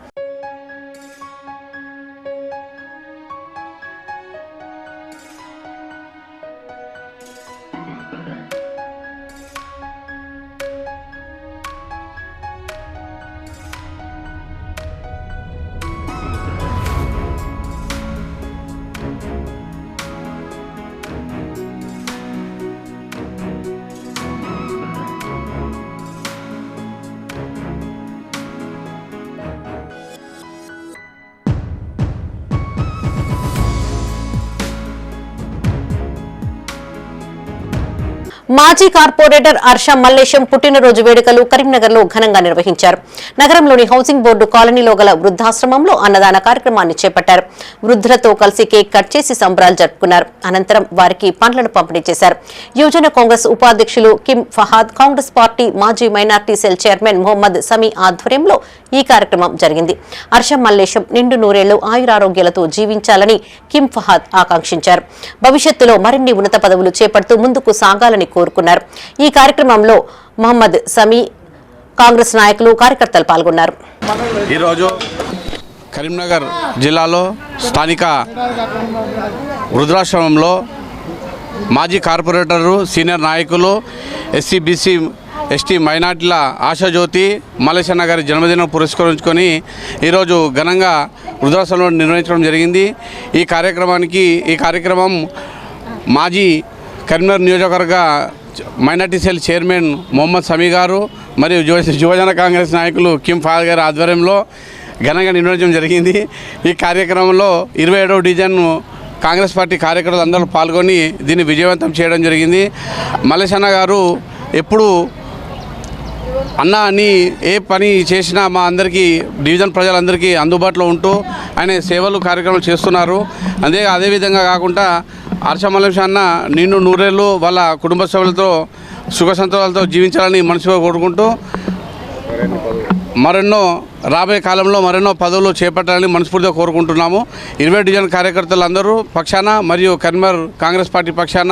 మాజీ కార్పొరేటర్ హర్ష మల్లేశం పుట్టినరోజు వేడుకలు కరీంనగర్లో ఘనంగా నిర్వహించారు. నగరంలోని హౌసింగ్ బోర్డు కాలనీలో గల వృద్ధాశ్రమంలో అన్నదాన కార్యక్రమాన్ని చేపట్టారు. వృద్ధులతో కలిసి కేక్ కట్ చేసి సంబరాలు జరుపుకున్నారు. అనంతరం వారికి పండ్లను పంపిణీ చేశారు. యువజన కాంగ్రెస్ ఉపాధ్యక్షులు కిమ్ ఫహాద్, కాంగ్రెస్ పార్టీ మాజీ మైనార్టీ సెల్ చైర్మన్ మొహమ్మద్ సమీ ఆధ్వర్యంలో ఈ కార్యక్రమం జరిగింది. హర్ష మల్లేశం నిండు నూరేళ్లు ఆయురారోగ్యాలతో జీవించాలని కిమ్ ఫహాద్ ఆకాంక్షించారు. భవిష్యత్తులో మరిన్ని ఉన్నత పదవులు చేపడుతూ ముందుకు సాగాలని కోరుకున్నారు. ఈ కార్యక్రమంలో మొహమ్మద్ సమీ, కాంగ్రెస్ నాయకులు, కార్యకర్తలు పాల్గొన్నారు. ఈరోజు కరీంనగర్ జిల్లాలో స్థానిక వృద్ధాశ్రమంలో మాజీ కార్పొరేటరు, సీనియర్ నాయకులు, ఎస్సీ, బీసీ, ఎస్టీ, మైనార్టీల ఆశాజ్యోతి మల్లేశన్న గారి జన్మదినం పురస్కరించుకొని ఈరోజు ఘనంగా వృద్ధాశ్రమంలో నిర్వహించడం జరిగింది. ఈ కార్యక్రమం మాజీ కరీంనగర్ నియోజకవర్గ మైనార్టీ సెల్ చైర్మన్ మొహమ్మద్ సమీ గారు మరియు యువజన కాంగ్రెస్ నాయకులు కిమ్ ఫహాద్ గారి ఆధ్వర్యంలో ఘనంగా నిర్వహించడం జరిగింది. ఈ కార్యక్రమంలో 27వ డివిజన్ కాంగ్రెస్ పార్టీ కార్యకర్తలు అందరూ పాల్గొని దీన్ని విజయవంతం చేయడం జరిగింది. మల్లేశన్న గారు ఎప్పుడు అన్న అని ఏ పని చేసినా మా అందరికీ, డివిజన్ ప్రజలందరికీ అందుబాటులో ఉంటూ ఆయన సేవలు కార్యక్రమాలు చేస్తున్నారు. అదేవిధంగా కాకుండా హర్ష మల్లేశం అన్న నిన్ను నూరేళ్ళు వాళ్ళ కుటుంబ సభ్యులతో సుఖ సంతోషాలతో జీవించాలని మనసుగా కోరుకుంటూ మరెన్నో రాబోయే కాలంలో మరెన్నో పదవులు చేపట్టాలని మనస్ఫూర్తిగా కోరుకుంటున్నాము. 20 డివిజన్ కార్యకర్తలందరూ పక్షాన మరియు కరీంనగర్ కాంగ్రెస్ పార్టీ పక్షాన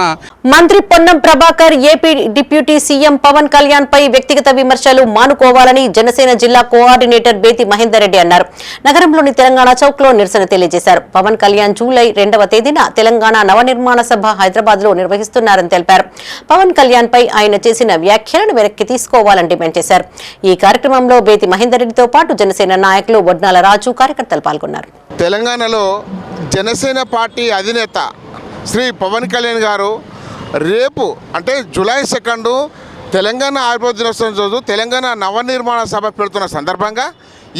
మంత్రి Ponnam Prabhakar AP deputy CM Pavan Kalyan పై వ్యక్తిగత విమర్శలు మానుకోవాలని జనసేన జిల్లా కోఆర్డినేటర్ బేతి మహేందర్ రెడ్డి అన్నారు. నగరంలోని తెలంగాణ చౌక్ లో నిరసన తెలియజేశారు. పవన్ కళ్యాణ్ జూలై 2వ తేదీన తెలంగాణ నవనిర్మాణ సభ హైదరాబాద్ లో నిర్వహిస్తున్నారని తెలిపారు. పవన్ కళ్యాణ్ పై ఆయన చేసిన వ్యాఖ్యలను వెనక్కి తీసుకోవాలని డిమాండ్ చేశారు. ఈ కార్యక్రమంలో బేతి మహేందర్ రెడ్డితో పాటు జనసేన నాయకులు వడ్నాల రాజు, కార్యకర్తలు పాల్గొన్నారు. తెలంగాణలో జనసేన పార్టీ అధినేత శ్రీ పవన్ కళ్యాణ్ గారు రేపు అంటే జూలై 2 తెలంగాణ ఆవిర్భావ దినోత్సవం రోజు తెలంగాణ నవనిర్మాణ సభ పెడుతున్న సందర్భంగా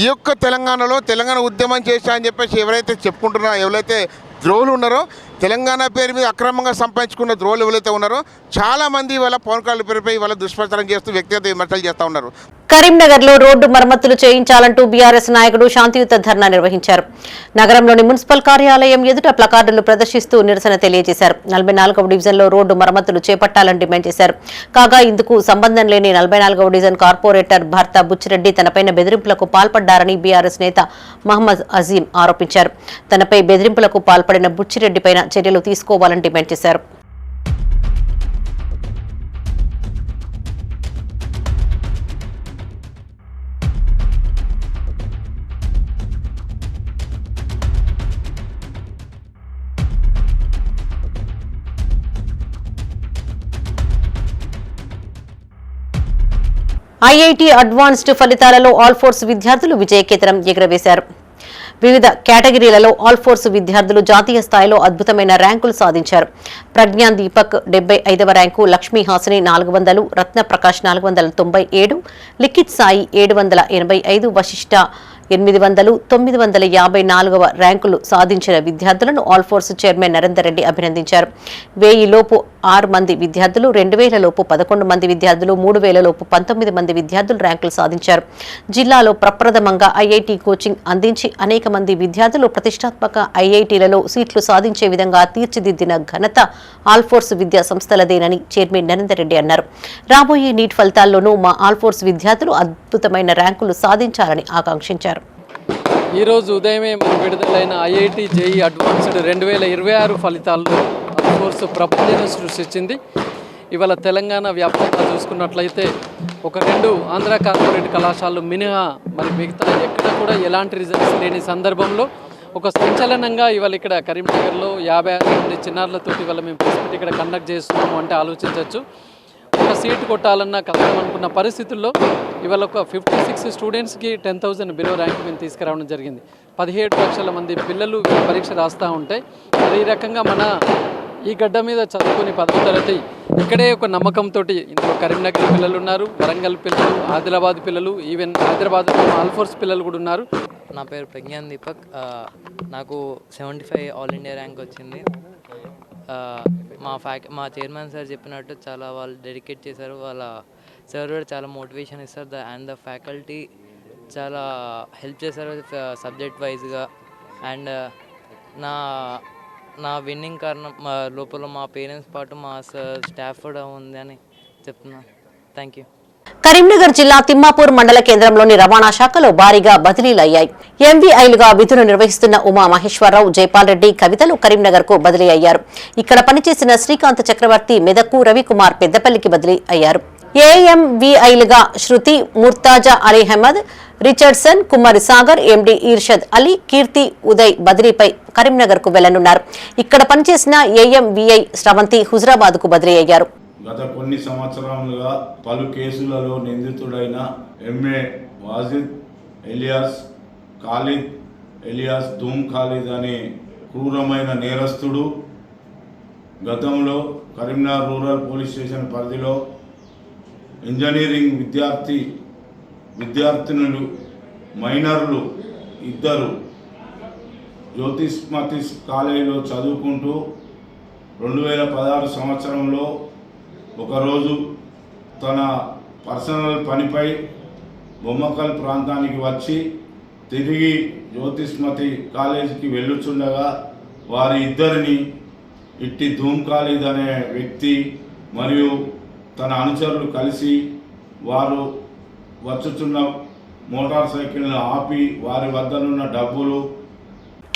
ఈ యొక్క తెలంగాణలో తెలంగాణ ఉద్యమం చేశా అని చెప్పేసి ఎవరైతే చెప్పుకుంటున్నారో, ఎవరైతే ద్రోహులు ఉన్నారో, తెలంగాణ పేరు మీద అక్రమంగా సంపాదించుకున్న ద్రోహులు ఎవరైతే ఉన్నారో చాలామంది ఇవాళ పవన్ కళ్యాణ్ పేరుపై ఇవాళ దుష్ప్రచారం చేస్తూ వ్యక్తిగత విమర్శలు చేస్తూ ఉన్నారు. కరీంనగర్ లో రోడ్డు మరమ్మతులు చేయించాలంటూ బీఆర్ఎస్ నాయకుడు శాంతియుత ధర్నా నిర్వహించారు. నగరంలోని మున్సిపల్ కార్యాలయం ఎదుట ప్లకార్డులు ప్రదర్శిస్తూ నిరసన తెలియజేశారు. 44వ డివిజన్లో రోడ్డు మరమ్మతులు చేపట్టాలని డిమాండ్ చేశారు. కాగా ఇందుకు సంబంధం లేని 44వ డివిజన్ కార్పొరేటర్ భర్త బుచ్చిరెడ్డి తనపైన బెదిరింపులకు పాల్పడ్డారని బీఆర్ఎస్ నేత మహమ్మద్ అజీం ఆరోపించారు. తనపై బెదిరింపులకు పాల్పడిన బుచ్చిరెడ్డిపైన చర్యలు తీసుకోవాలని డిమాండ్ చేశారు. ఐఐటి అడ్వాన్స్డ్ ఫలితాలలో ఆల్ ఫోర్స్ విద్యార్థులు విజయకేతనం ఎగురవేశారు. వివిధ కేటగిరీలలో ఆల్ ఫోర్స్ విద్యార్థులు జాతీయ స్థాయిలో అద్భుతమైన ర్యాంకులు సాధించారు. ప్రజ్ఞాన్ దీపక్ 75వ ర్యాంకు, లక్ష్మీ హాసిని 400, రత్న ప్రకాష్ 497, లిఖిత్ సాయి 785, వశిష్ఠ 800, 954వ ర్యాంకులు సాధించిన విద్యార్థులను all force chairman Narender Reddy అభినందించారు. 1000 లోపు 6 మంది విద్యార్థులు, 2000 లోపు 11 మంది విద్యార్థులు, 3000 లోపు 19 మంది విద్యార్థులు ర్యాంకులు సాధించారు. జిల్లాలో ప్రప్రథమంగా ఐఐటి కోచింగ్ అందించి అనేక మంది విద్యార్థులు ప్రతిష్టాత్మక ఐఐటీలలో సీట్లు సాధించే విధంగా తీర్చిదిద్దిన ఘనత ఆల్ ఫోర్స్ విద్యా సంస్థలదేనని చైర్మన్ నరేందర్ రెడ్డి అన్నారు. రాబోయే నీట్ ఫలితాల్లోనూ మా ఆల్ ఫోర్స్ విద్యార్థులు అద్భుతమైన ర్యాంకులు సాధించాలని ఆకాంక్షించారు. ఈరోజు ఉదయమే విడుదలైన ఐఐటి జేఈ అడ్వాన్స్డ్ 2026 ఫలితాల్లో ఆల్ ఫోర్స్ ప్రపంచం సృష్టించింది. ఇవాళ తెలంగాణ వ్యాప్తంగా చూసుకున్నట్లయితే ఒక 2 ఆంధ్ర కార్పొరేట్ కళాశాలలు మినహా మరి మిగతా ఎక్కడ కూడా ఎలాంటి రిజల్ట్స్ లేని సందర్భంలో ఒక సంచలనంగా ఇవాళ ఇక్కడ కరీంనగర్లో 56 మంది చిన్నారులతో ఇవాళ మేము ప్రెస్ ఇక్కడ కండక్ట్ చేస్తున్నాము అంటే ఆలోచించవచ్చు. ఒక సీటు కొట్టాలన్న కష్టం అనుకున్న పరిస్థితుల్లో ఇవాళ ఒక 56 స్టూడెంట్స్కి 10,000 బిలో ర్యాంక్ మేము తీసుకురావడం జరిగింది. 17 లక్షల మంది పిల్లలు పరీక్ష రాస్తూ ఉంటాయి. మరి ఈ రకంగా మన ఈ గడ్డ మీద చదువుకుని 10వ తరగతి ఇక్కడే ఒక నమ్మకంతో ఇందులో కరీంనగర్ పిల్లలు ఉన్నారు, వరంగల్ పిల్లలు, ఆదిలాబాద్ పిల్లలు, ఈవెన్ హైదరాబాద్లో ఆల్ ఫోర్స్ పిల్లలు కూడా ఉన్నారు. నా పేరు ప్రజ్ఞాన్ దీపక్. నాకు 75 ఆల్ ఇండియా ర్యాంక్ వచ్చింది. మా చైర్మన్ సార్ చెప్పినట్టు చాలా వాళ్ళు డెడికేట్ చేశారు. వాళ్ళ సార్ కూడా చాలా మోటివేషన్ ఇస్తారు అండ్ ద ఫ్యాకల్టీ చాలా హెల్ప్ చేశారు సబ్జెక్ట్ వైజ్గా. అండ్ నా విన్నింగ్ కారణం లోపల మా పేరెంట్స్ పాటు మా స్టాఫ్ కూడా ఉంది అని చెప్తున్నాను. Thank you. కరీంనగర్ జిల్లా తిమ్మాపూర్ మండల కేంద్రంలోని రవాణా శాఖలో భారీగా బదిలీలు అయ్యాయి. ఎంవీఐలుగా విధులు నిర్వహిస్తున్న ఉమా మహేశ్వరరావు, జైపాల్ రెడ్డి, కవితలు కరీంనగర్ కు బదిలీ అయ్యారు. ఇక్కడ పనిచేసిన శ్రీకాంత్ చక్రవర్తి మెదక్కు, రవికుమార్ పెద్దపల్లికి బదిలీ అయ్యారు. ఏఎంవీఐలుగా శృతి, ముర్తాజా అలీ అహ్మద్, రిచర్డ్సన్, కుమారి సాగర్, ఎండి ఇర్షద్ అలీ, కీర్తి, ఉదయ్ బదిలీపై కరీంనగర్ కు వెళ్లనున్నారు. ఇక్కడ పనిచేసిన ఏఎంవీఐ శ్రవంతి హుజరాబాద్ కు బదిలీ అయ్యారు. గత కొన్ని సంవత్సరాలుగా పలు కేసులలో నిందితుడైన MA Wajid alias Khalid alias Dhoom Khalid అనే క్రూరమైన నేరస్తుడు గతంలో కరీంనగర్ రూరల్ పోలీస్ స్టేషన్ పరిధిలో ఇంజనీరింగ్ విద్యార్థినులు మైనర్లు 2 జ్యోతిష్మతిస్ కాలేజీలో చదువుకుంటూ 2016 సంవత్సరంలో ఒకరోజు తన పర్సనల్ పనిపై బొమ్మకల్ ప్రాంతానికి వచ్చి తిరిగి జ్యోతిష్మతి కాలేజీకి వెళ్ళుచుండగా వారి ఇద్దరిని ఇట్టి ధూమ్ ఖాలిద్ అనే వ్యక్తి మరియు తన అనుచరులు కలిసి వారు వచ్చుచున్న మోటార్ సైకిల్ను ఆపి వారి వద్దనున్న డబ్బులు.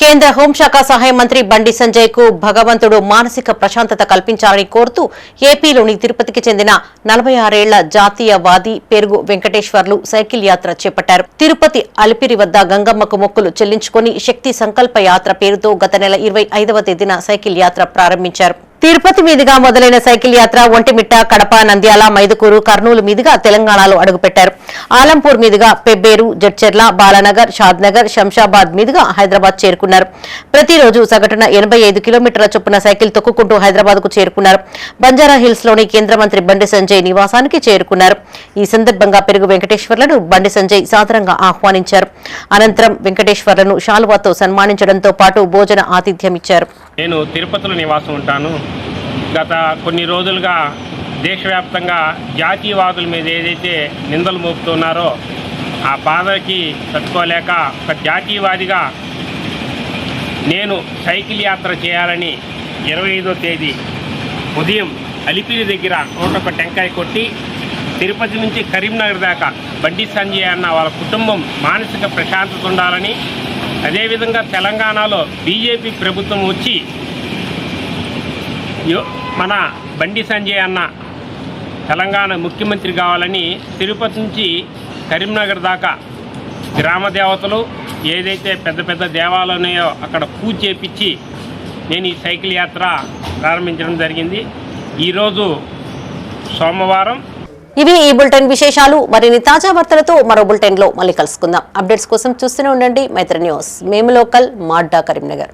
కేంద్ర హోంశాఖ సహాయ మంత్రి బండి సంజయ్ కు భగవంతుడు మానసిక ప్రశాంతత కల్పించాలని కోరుతూ ఏపీలోని తిరుపతికి చెందిన 46 ఏళ్ల జాతీయవాది పెరుగు వెంకటేశ్వర్లు సైకిల్ యాత్ర చేపట్టారు. తిరుపతి అలిపిరి వద్ద గంగమ్మకు మొక్కులు చెల్లించుకుని శక్తి సంకల్ప యాత్ర పేరుతో గత నెల 25వ తేదీన సైకిల్ యాత్ర ప్రారంభించారు. తిరుపతి మీదుగా మొదలైన సైకిల్ యాత్ర ఒంటిమిట్ట, కడప, నంద్యాల, మైదుకూరు, కర్నూలు మీదుగా తెలంగాణలో అడుగుపెట్టారు. ఆలంపూర్ మీదుగా పెబ్బేరు, జడ్చెర్ల, బాలానగర్, షాద్నగర్, శంషాబాద్ మీదుగా హైదరాబాద్ చేరుకున్నారు. ప్రతిరోజు సగటున 85 కిలోమీటర్ల చొప్పున సైకిల్ తొక్కుకుంటూ హైదరాబాద్ కు చేరుకున్నారు. బంజారా హిల్స్ లోని కేంద్ర మంత్రి బండి సంజయ్ నివాసానికి చేరుకున్నారు. ఈ సందర్భంగా పెరుగు వెంకటేశ్వర్లను బండి సంజయ్ సాదరంగా ఆహ్వానించారు. అనంతరం వెంకటేశ్వర్లను శాలువాతో సన్మానించడంతో పాటు భోజన ఆతిథ్యం ఇచ్చారు. నేను తిరుపతిలో నివాసం ఉంటాను. గత కొన్ని రోజులుగా దేశవ్యాప్తంగా జాతీయవాదుల మీద ఏదైతే నిందలు మోపుతున్నారో ఆ బాధకి తట్టుకోలేక ఒక జాతీయవాదిగా నేను సైకిల్ యాత్ర చేయాలని 25వ తేదీ ఉదయం అలిపిరి దగ్గర 101 టెంకాయ కొట్టి తిరుపతి నుంచి కరీంనగర్ దాకా బండి సంజయ్ అన్న వాళ్ళ కుటుంబం మానసిక ప్రశాంతత ఉండాలని, అదేవిధంగా తెలంగాణలో బీజేపీ ప్రభుత్వం వచ్చి మన బండి సంజయ్ అన్న తెలంగాణ ముఖ్యమంత్రి కావాలని తిరుపతి నుంచి కరీంనగర్ దాకా గ్రామ దేవతలు ఏదైతే పెద్ద పెద్ద దేవాలయాలు ఉన్నాయో అక్కడ పూజ చేపించి నేను ఈ సైకిల్ యాత్ర ప్రారంభించడం జరిగింది. ఈరోజు సోమవారం ఇవి ఈ బులెటిన్ విశేషాలు. మరిన్ని తాజా వార్తలతో మరో బులెటిన్ లో మళ్ళీ కలుసుకుందాం. అప్డేట్స్ కోసం చూస్తూనే ఉండండి మైత్రి న్యూస్. మేము లోకల్, మాడ్డా, కరీంనగర్.